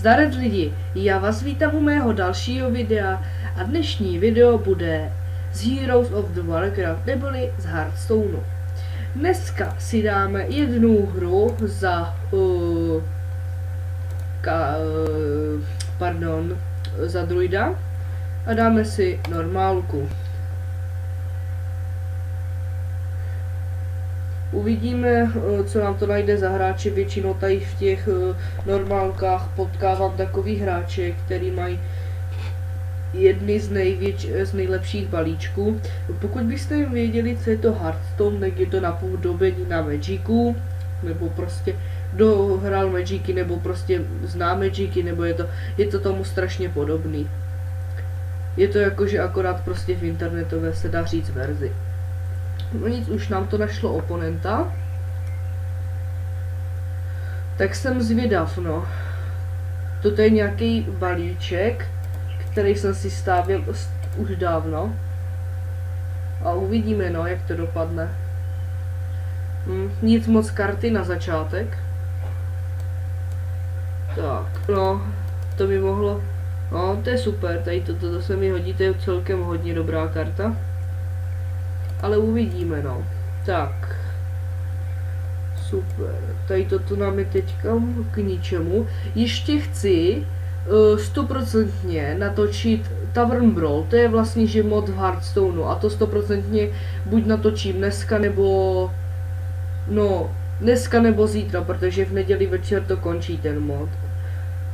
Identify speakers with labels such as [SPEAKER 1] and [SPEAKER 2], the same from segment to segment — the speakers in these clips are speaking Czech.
[SPEAKER 1] Zdarec lidi, já vás vítám u mého dalšího videa a dnešní video bude z Heroes of the Warcraft neboli z Hearthstoneu. Dneska si dáme jednu hru za za druida a dáme si normálku. Uvidíme, co nám to najde za hráče. Většinou tady v těch normálkách potkávám takový hráče, který mají jedny z nejlepších balíčků. Pokud byste věděli, co je to Hearthstone, tak je to napodobení na Magicu, nebo prostě kdo hrál Magicy, nebo prostě zná Magicy, nebo je to tomu strašně podobný. Je to jakože akorát prostě v internetové se dá říct verzi. No nic, už nám to našlo oponenta. Tak jsem zvědav, no. Toto je nějaký balíček, který jsem si stavil už dávno. A uvidíme, no, jak to dopadne. Nic moc karty na začátek. Tak, no, to by mohlo... No, to je super, tady toto se mi hodí, to je celkem hodně dobrá karta. Ale uvidíme, no. Tak. Super. Tady toto nám je teďka k ničemu. Ještě chci 100% natočit Tavern Brawl. To je vlastně že mod v Hearthstoneu. A to 100% buď natočím dneska nebo... No, dneska nebo zítra, protože v neděli večer to končí ten mod.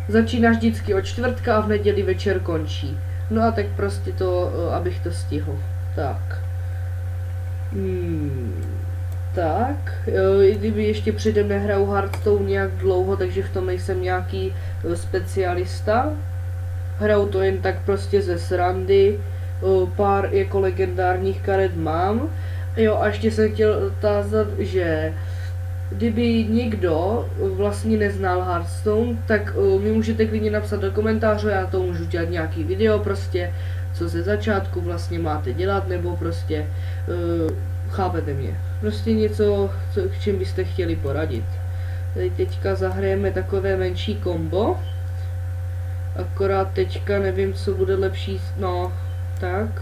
[SPEAKER 1] Začíná vždycky od čtvrtka a v neděli večer končí. No a tak prostě to, abych to stihl. Tak. Tak, kdyby ještě předem nehraju Hearthstone nějak dlouho, takže v tom nejsem nějaký specialista. Hraju to jen tak prostě ze srandy, pár jako legendárních karet mám. Jo, a ještě jsem chtěl tázat, že kdyby někdo vlastně neznal Hearthstone, tak mi můžete klidně napsat do komentářů, já to můžu dělat nějaký video prostě, co ze začátku vlastně máte dělat, nebo prostě chápete mě. Prostě něco, k čem byste chtěli poradit. Tady teďka zahrajeme takové menší kombo. Akorát teďka nevím, co bude lepší. No, tak.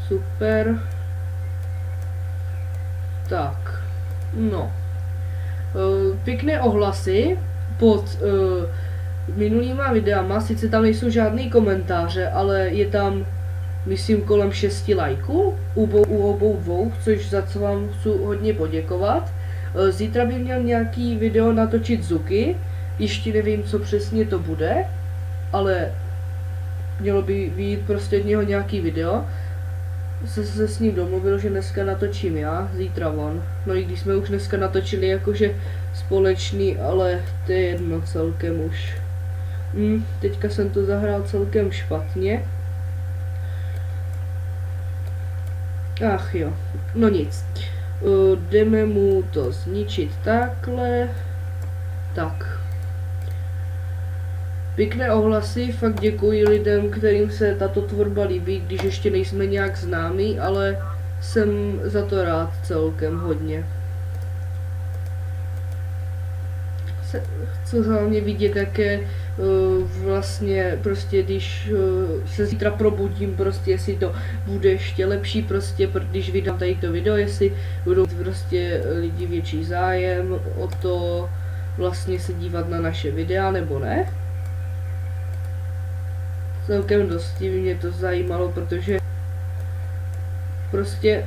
[SPEAKER 1] Super. Tak. No. Pěkné ohlasy pod minulýma videama, sice tam nejsou žádný komentáře, ale je tam, myslím, kolem 6 lajků u obou dvou, což za co vám chci hodně poděkovat. Zítra bych měl nějaký video natočit Zuki, ještě nevím, co přesně to bude, ale mělo by vyjít prostě od něho nějaký video. Se s ním domluvil, že dneska natočím já, zítra on. No i když jsme už dneska natočili jakože společný, ale to je jedno celkem už. Teďka jsem to zahrál celkem špatně. Ach jo, no nic. Jdeme mu to zničit takhle. Tak. Pěkné ohlasy, fakt děkuji lidem, kterým se tato tvorba líbí, když ještě nejsme nějak známí, ale jsem za to rád celkem hodně. Chci hlavně vidět, jaké vlastně prostě, když se zítra probudím, prostě jestli to bude ještě lepší, prostě když vydám tady to video, jestli budou prostě lidi větší zájem o to vlastně se dívat na naše videa, nebo ne. Celkem dosti mě to zajímalo, protože prostě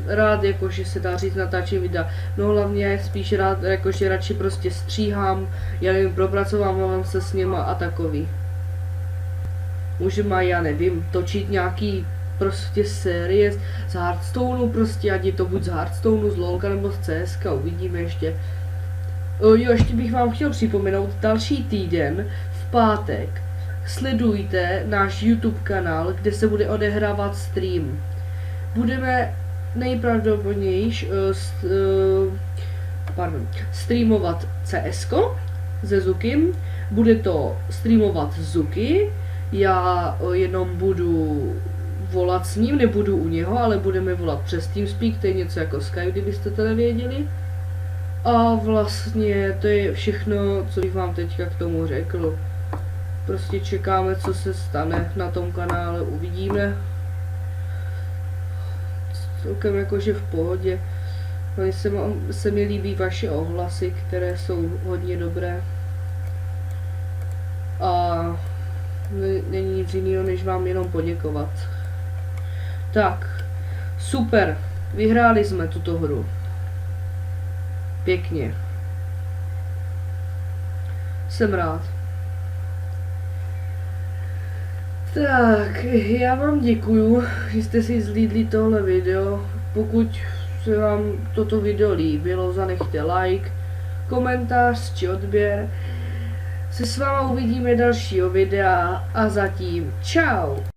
[SPEAKER 1] rád jakože se dá říct natáčím videa. No hlavně já spíš rád jakože radši prostě stříhám, já nevím, propracovávám se s něma a takový. Můžeme, já nevím, točit nějaký prostě série z Hearthstoneu, prostě ať je to buď z Hearthstoneu, z LOLka nebo z CSK, uvidíme ještě. Jo, ještě bych vám chtěl připomenout, další týden v pátek sledujte náš YouTube kanál, kde se bude odehrávat stream. Budeme nejpravděpodobněji streamovat CSko se Zukim. Bude to streamovat Zuki. Já jenom budu volat s ním, nebudu u něho, ale budeme volat přes TeamSpeak, to je něco jako Skype, kdybyste to nevěděli. A vlastně to je všechno, co bych vám teďka k tomu řekl. Prostě čekáme, co se stane na tom kanále, uvidíme. Celkem jakože v pohodě. Ale se mi líbí vaše ohlasy, které jsou hodně dobré. A není nic jiného, než vám jenom poděkovat. Tak, super, vyhráli jsme tuto hru. Pěkně. Jsem rád. Tak, já vám děkuju, že jste si zhlídli tohle video. Pokud se vám toto video líbilo, zanechte like, komentář či odběr. Se s váma uvidíme dalšího videa a zatím čau!